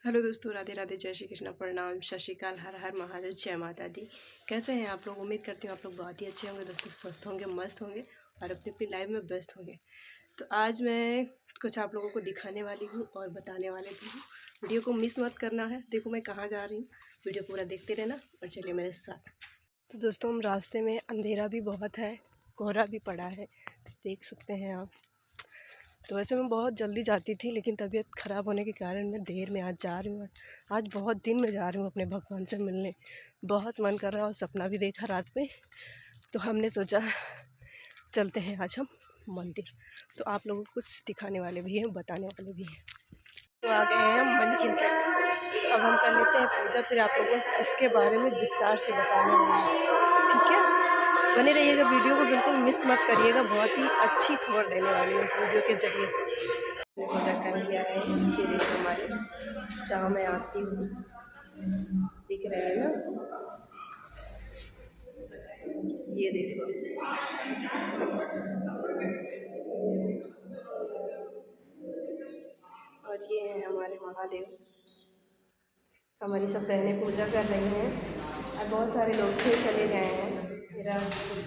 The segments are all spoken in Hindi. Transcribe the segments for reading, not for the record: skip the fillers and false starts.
हेलो दोस्तों, राधे राधे, जय श्री कृष्ण, प्रणाम, सत श्री अकाल, हर हर महादेव, जय माता दी। कैसे हैं आप लोग? उम्मीद करती हूँ आप लोग बहुत ही अच्छे होंगे दोस्तों, स्वस्थ होंगे, मस्त होंगे और अपनी अपनी लाइफ में व्यस्त होंगे। तो आज मैं कुछ आप लोगों को दिखाने वाली हूँ और बताने वाले भी हूँ। वीडियो को मिस मत करना है। देखो मैं कहाँ जा रही हूँ, वीडियो पूरा देखते रहना और चलिए मेरे साथ। तो दोस्तों, हम रास्ते में, अंधेरा भी बहुत है, कोहरा भी पड़ा है, देख सकते हैं आप। तो वैसे मैं बहुत जल्दी जाती थी, लेकिन तबीयत ख़राब होने के कारण मैं देर में आज जा रही हूँ। आज बहुत दिन में जा रही हूँ अपने भगवान से मिलने। बहुत मन कर रहा और सपना भी देखा रात में, तो हमने सोचा चलते हैं आज हम मंदिर। तो आप लोगों को कुछ दिखाने वाले भी हैं, बताने वाले भी हैं। तो आ गए हैं हम मंजिल तक। तो अब हम कर लेते हैं पूजा, फिर आप लोगों को इसके बारे में विस्तार से बताने वाले हैं, ठीक है? बने रहिएगा, वीडियो को बिल्कुल मिस मत करिएगा, बहुत ही अच्छी खबर देने वाली है इस वीडियो के जरिए। पूजा कर लिया है, नीचे देखो हमारे जहाँ मैं आती हूँ, दिख रहा है ना, ये देखो। और ये हैं हमारे महादेव। हमारी सब बहनें पूजा कर रही हैं और बहुत सारे लोग थे चले गए हैं। मेरा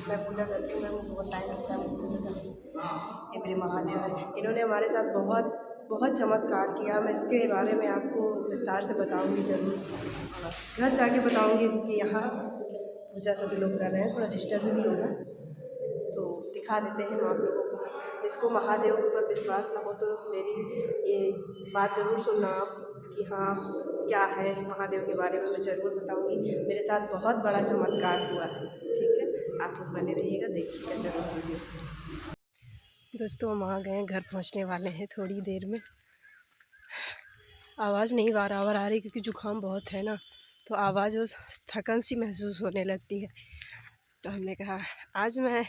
मैं पूजा करती हूँ, मैं बहुत टाइम लगता है मुझे पूजा करने में। ये मेरे महादेव हैं, इन्होंने हमारे साथ बहुत बहुत चमत्कार किया। मैं इसके बारे में आपको विस्तार से बताऊँगी ज़रूर, घर जाके बताऊँगी, क्योंकि यहाँ पूजा सभी लोग कर रहे हैं, थोड़ा डिस्टर्ब भी होगा। तो दिखा देते हैं हम आप लोगों को। जिसको महादेव के ऊपर विश्वास ना हो तो मेरी ये बात ज़रूर सुनना आप, कि हाँ क्या है महादेव के बारे में मैं ज़रूर बताऊंगी। मेरे साथ बहुत बड़ा चमत्कार हुआ है, ठीक है? आप लोग बने रहिएगा, देखिएगा ज़रूर वीडियो। दोस्तों, हम आ गए हैं, घर पहुंचने वाले हैं थोड़ी देर में। आवाज़ नहीं बार आ रही क्योंकि जुकाम बहुत है ना, तो आवाज़ और थकन सी महसूस होने लगती है। तो हमने कहा आज मैं,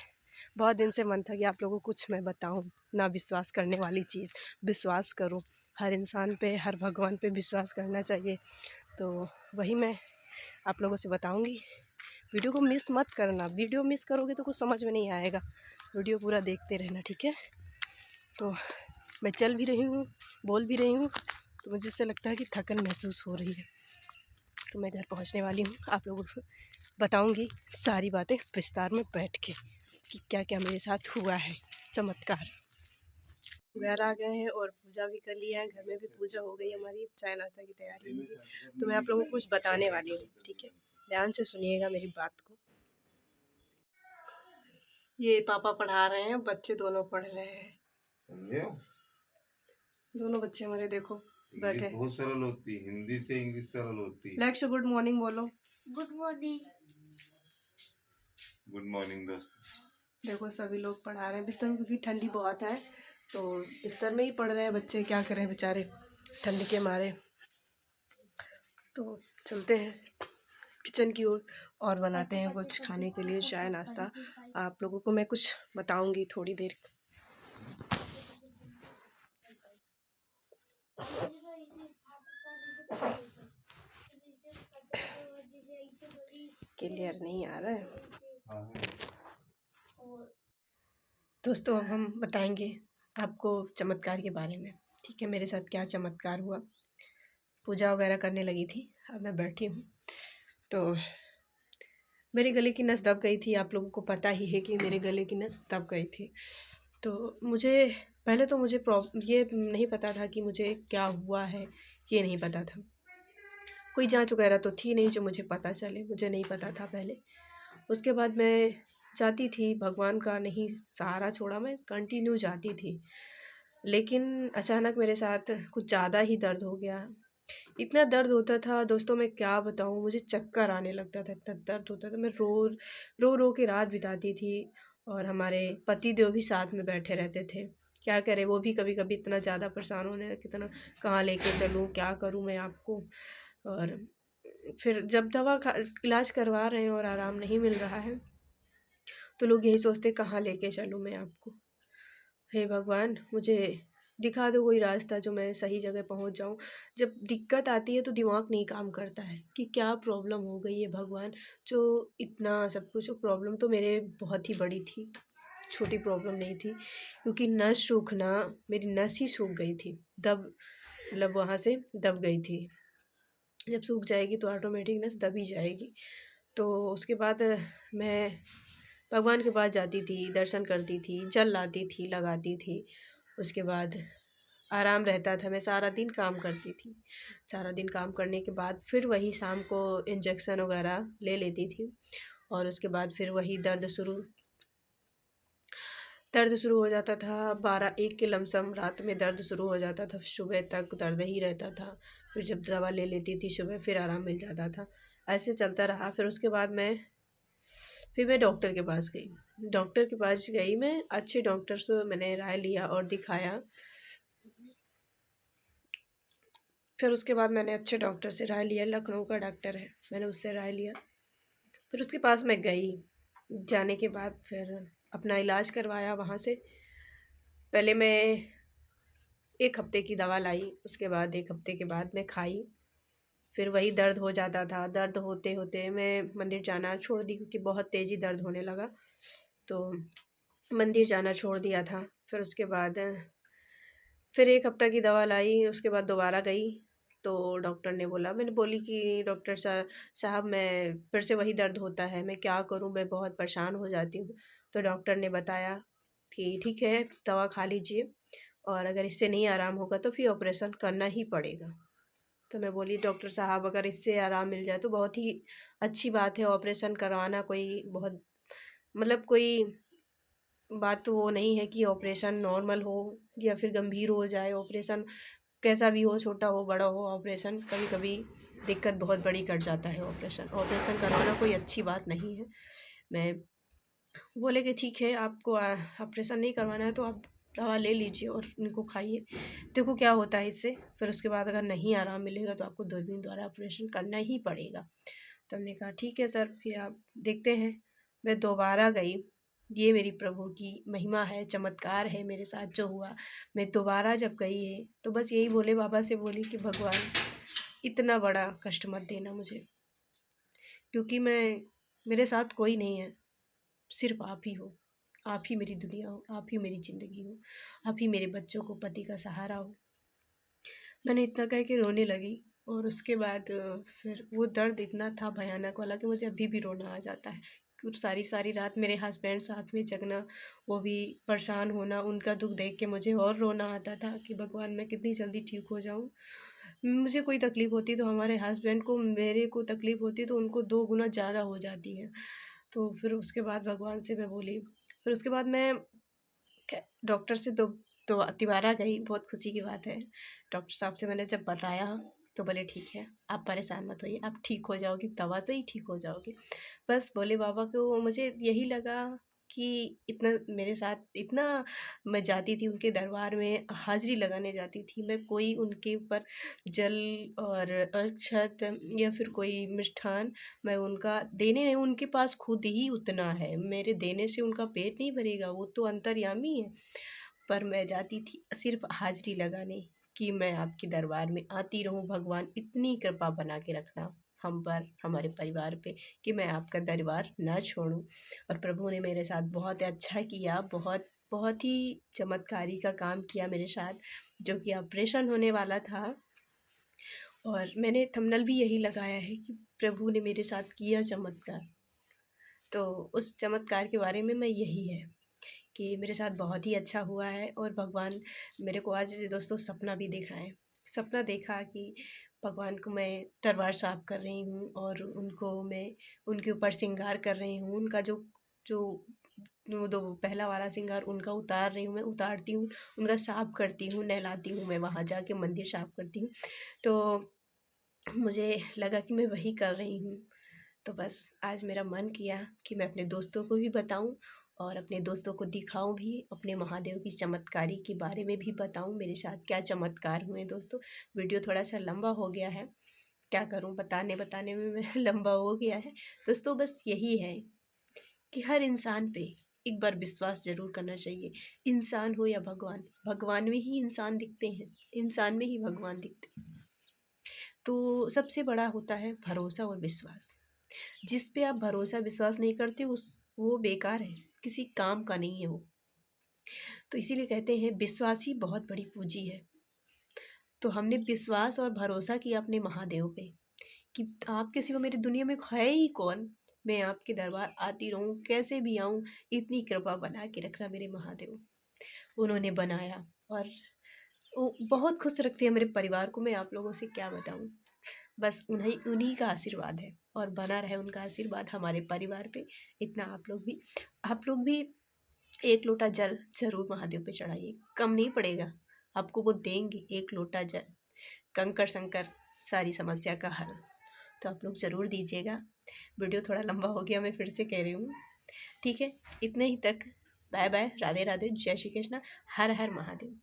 बहुत दिन से मन था कि आप लोगों को कुछ मैं बताऊं, ना विश्वास करने वाली चीज़। विश्वास करो, हर इंसान पे, हर भगवान पे विश्वास करना चाहिए। तो वही मैं आप लोगों से बताऊंगी। वीडियो को मिस मत करना, वीडियो मिस करोगे तो कुछ समझ में नहीं आएगा। वीडियो पूरा देखते रहना, ठीक है? तो मैं चल भी रही हूँ, बोल भी रही हूँ, तो मुझे ऐसा लगता है कि थकन महसूस हो रही है। तो मैं घर पहुँचने वाली हूँ, आप लोगों को बताऊंगी सारी बातें विस्तार में बैठ के, कि क्या क्या मेरे साथ हुआ है चमत्कार। घर आ गए हैं और पूजा भी कर लिया है, घर में भी पूजा हो गई हमारी, चाय नाश्ता की तैयारी होगी। तो मैं आप लोगों को कुछ बताने वाली हूँ, ठीक है? ध्यान से सुनिएगा मेरी बात को। ये पापा पढ़ा रहे हैं, बच्चे दोनों पढ़ रहे हैं। दोनों बच्चे हमारे देखो बैठे। बहुत सरल होती है, हिंदी से इंग्लिश सरल होती है। लेट्स गुड मॉर्निंग बोलो। Good morning. गुड मॉर्निंग दोस्तों। देखो सभी लोग पढ़ा रहे हैं बिस्तर में, क्योंकि ठंडी बहुत है तो बिस्तर में ही पढ़ रहे हैं बच्चे, क्या करें बेचारे ठंडी के मारे। तो चलते हैं किचन की ओर और बनाते हैं कुछ खाने के लिए, चाय नाश्ता। आप लोगों को मैं कुछ बताऊंगी थोड़ी देर। क्लियर नहीं आ रहा है दोस्तों। अब हम बताएंगे आपको चमत्कार के बारे में, ठीक है? मेरे साथ क्या चमत्कार हुआ। पूजा वगैरह करने लगी थी, अब मैं बैठी हूँ, तो मेरे गले की नस दब गई थी। आप लोगों को पता ही है कि मेरे गले की नस दब गई थी। तो मुझे पहले तो मुझे ये नहीं पता था कि मुझे क्या हुआ है, ये नहीं पता था। कोई जांच वगैरह तो थी नहीं जो मुझे पता चले, मुझे नहीं पता था पहले। उसके बाद मैं जाती थी, भगवान का नहीं सहारा छोड़ा, मैं कंटिन्यू जाती थी। लेकिन अचानक मेरे साथ कुछ ज़्यादा ही दर्द हो गया। इतना दर्द होता था दोस्तों, मैं क्या बताऊँ, मुझे चक्कर आने लगता था, इतना दर्द होता था। मैं रो के रात बिताती थी। और हमारे पति देव भी साथ में बैठे रहते थे। क्या करें, वो भी कभी कभी इतना ज़्यादा परेशान होने लगे, कितना कहाँ लेके चलूँ, क्या करूँ मैं आपको। और फिर जब इलाज करवा रहे हैं और आराम नहीं मिल रहा है, तो लोग यही सोचते कहाँ लेके चलूँ मैं आपको। हे भगवान, मुझे दिखा दो कोई रास्ता जो मैं सही जगह पहुंच जाऊं। जब दिक्कत आती है तो दिमाग नहीं काम करता है कि क्या प्रॉब्लम हो गई है भगवान, जो इतना सब कुछ। प्रॉब्लम तो मेरे बहुत ही बड़ी थी, छोटी प्रॉब्लम नहीं थी, क्योंकि नस सूखना, मेरी नस ही सूख गई थी। मतलब वहाँ से दब गई थी। जब सूख जाएगी तो ऑटोमेटिक नस दब ही जाएगी। तो उसके बाद मैं भगवान के पास जाती थी, दर्शन करती थी, जल लाती थी, लगाती थी। उसके बाद आराम रहता था, मैं सारा दिन काम करती थी। सारा दिन काम करने के बाद फिर वही शाम को इंजेक्शन वगैरह ले लेती थी और उसके बाद फिर वही दर्द शुरू हो जाता था। 12-1 के लमसम रात में दर्द शुरू हो जाता था, सुबह तक दर्द ही रहता था। फिर जब दवा ले लेती थी सुबह फिर आराम मिल जाता था। ऐसे चलता रहा। फिर मैं डॉक्टर के पास गई। मैं अच्छे डॉक्टर से मैंने राय लिया और दिखाया। फिर उसके बाद मैंने अच्छे डॉक्टर से राय लिया, लखनऊ का डॉक्टर है, मैंने उससे राय लिया। फिर उसके पास मैं गई। जाने के बाद फिर अपना इलाज करवाया वहाँ से। पहले मैं 1 हफ्ते की दवा लाई, उसके बाद 1 हफ्ते के बाद मैं खाई। फिर वही दर्द हो जाता था। दर्द होते होते मैं मंदिर जाना छोड़ दी क्योंकि बहुत तेज़ी दर्द होने लगा, तो मंदिर जाना छोड़ दिया था। फिर उसके बाद फिर 1 हफ्ता की दवा लाई, उसके बाद दोबारा गई तो डॉक्टर ने बोला, मैंने बोली कि डॉक्टर साहब मैं फिर से वही दर्द होता है, मैं क्या करूं, मैं बहुत परेशान हो जाती हूँ। तो डॉक्टर ने बताया कि ठीक है, दवा खा लीजिए और अगर इससे नहीं आराम होगा तो फिर ऑपरेशन करना ही पड़ेगा। तो मैं बोली डॉक्टर साहब अगर इससे आराम मिल जाए तो बहुत ही अच्छी बात है। ऑपरेशन करवाना कोई बहुत मतलब कोई बात तो वो नहीं है कि ऑपरेशन नॉर्मल हो या फिर गंभीर हो जाए। ऑपरेशन कैसा भी हो, छोटा हो बड़ा हो, ऑपरेशन कभी कभी दिक्कत बहुत बड़ी कर जाता है। ऑपरेशन करवाना कोई अच्छी बात नहीं है। मैं बोले कि ठीक है, आपको ऑपरेशन नहीं करवाना है तो आप दवा ले लीजिए और इनको खाइए, देखो क्या होता है इससे। फिर उसके बाद अगर नहीं आराम मिलेगा तो आपको दूरबीन द्वारा ऑपरेशन करना ही पड़ेगा। तो हमने कहा ठीक है सर, फिर आप देखते हैं। मैं दोबारा गई। ये मेरी प्रभु की महिमा है, चमत्कार है मेरे साथ जो हुआ। मैं दोबारा जब गई है तो बस यही बोले बाबा से बोली कि भगवान इतना बड़ा कष्ट मत देना मुझे, क्योंकि मेरे साथ कोई नहीं है, सिर्फ आप ही हो। आप ही मेरी दुनिया हो, आप ही मेरी ज़िंदगी हो, आप ही मेरे बच्चों को पति का सहारा हो। मैंने इतना कह के रोने लगी और उसके बाद फिर वो दर्द इतना था भयानक वाला कि मुझे अभी भी रोना आ जाता है। क्योंकि सारी सारी रात मेरे हस्बैंड साथ में जगना, वो भी परेशान होना, उनका दुख देख के मुझे और रोना आता था कि भगवान मैं कितनी जल्दी ठीक हो जाऊँ। मुझे कोई तकलीफ़ होती तो हमारे हस्बैंड को, मेरे को तकलीफ़ होती तो उनको 2 गुना ज़्यादा हो जाती है। तो फिर उसके बाद भगवान से मैं बोली। फिर उसके बाद मैं डॉक्टर से दो दोबारा गई, बहुत खुशी की बात है। डॉक्टर साहब से मैंने जब बताया तो बोले ठीक है, आप परेशान मत होइए, आप ठीक हो जाओगी, दवा से ही ठीक हो जाओगी। बस भोले बाबा को मुझे यही लगा कि इतना मेरे साथ इतना मैं जाती थी उनके दरबार में, हाज़िरी लगाने जाती थी मैं, कोई उनके ऊपर जल और अक्षत या फिर कोई मिष्ठान मैं उनका देने नहीं, उनके पास खुद ही उतना है, मेरे देने से उनका पेट नहीं भरेगा, वो तो अंतर्यामी है। पर मैं जाती थी सिर्फ हाज़िरी लगाने कि मैं आपके दरबार में आती रहूं, भगवान इतनी कृपा बना के रखना हम पर, हमारे परिवार पे, कि मैं आपका दरबार ना छोड़ूं। और प्रभु ने मेरे साथ बहुत अच्छा किया, बहुत बहुत ही चमत्कारी का काम किया मेरे साथ, जो कि ऑपरेशन होने वाला था। और मैंने थंबनेल भी यही लगाया है कि प्रभु ने मेरे साथ किया चमत्कार। तो उस चमत्कार के बारे में मैं यही है कि मेरे साथ बहुत ही अच्छा हुआ है। और भगवान मेरे को आज दोस्तों सपना भी दिखाए। सपना देखा कि भगवान को मैं दरबार साफ़ कर रही हूँ और उनको मैं उनके ऊपर श्रृंगार कर रही हूँ। उनका जो जो वो दो पहला वाला श्रृंगार उनका उतार रही हूँ, मैं उतारती हूँ, उनका साफ़ करती हूँ, नहलाती हूँ, मैं वहाँ जाके मंदिर साफ़ करती हूँ। तो मुझे लगा कि मैं वही कर रही हूँ। तो बस आज मेरा मन किया कि मैं अपने दोस्तों को भी बताऊं और अपने दोस्तों को दिखाऊं भी, अपने महादेव की चमत्कारी के बारे में भी बताऊं, मेरे साथ क्या चमत्कार हुए दोस्तों। वीडियो थोड़ा सा लंबा हो गया है, क्या करूं, बताने बताने में मैं लंबा हो गया है दोस्तों। बस यही है कि हर इंसान पे एक बार विश्वास ज़रूर करना चाहिए। इंसान हो या भगवान, भगवान में ही इंसान दिखते हैं, इंसान में ही भगवान दिखते हैं। तो सबसे बड़ा होता है भरोसा और विश्वास। जिस पे आप भरोसा विश्वास नहीं करते उस वो बेकार है, किसी काम का नहीं है वो। तो इसीलिए कहते हैं विश्वास ही बहुत बड़ी पूंजी है। तो हमने विश्वास और भरोसा किया अपने महादेव पे कि आपके सिवा मेरी दुनिया में है ही कौन, मैं आपके दरबार आती रहूं, कैसे भी आऊं, इतनी कृपा बना के रखना मेरे महादेव। उन्होंने बनाया और वो बहुत खुश रखती है मेरे परिवार को, मैं आप लोगों से क्या बताऊं। बस उन्हीं उन्हीं का आशीर्वाद है और बना रहे उनका आशीर्वाद हमारे परिवार पे। इतना आप लोग भी एक लोटा जल जरूर महादेव पे चढ़ाइए, कम नहीं पड़ेगा, आपको वो देंगे एक लोटा जल, कंकर शंकर सारी समस्या का हल। तो आप लोग ज़रूर दीजिएगा। वीडियो थोड़ा लंबा हो गया, मैं फिर से कह रही हूँ, ठीक है, इतने ही तक। बाय बाय, राधे राधे, जय श्री कृष्णा, हर हर महादेव।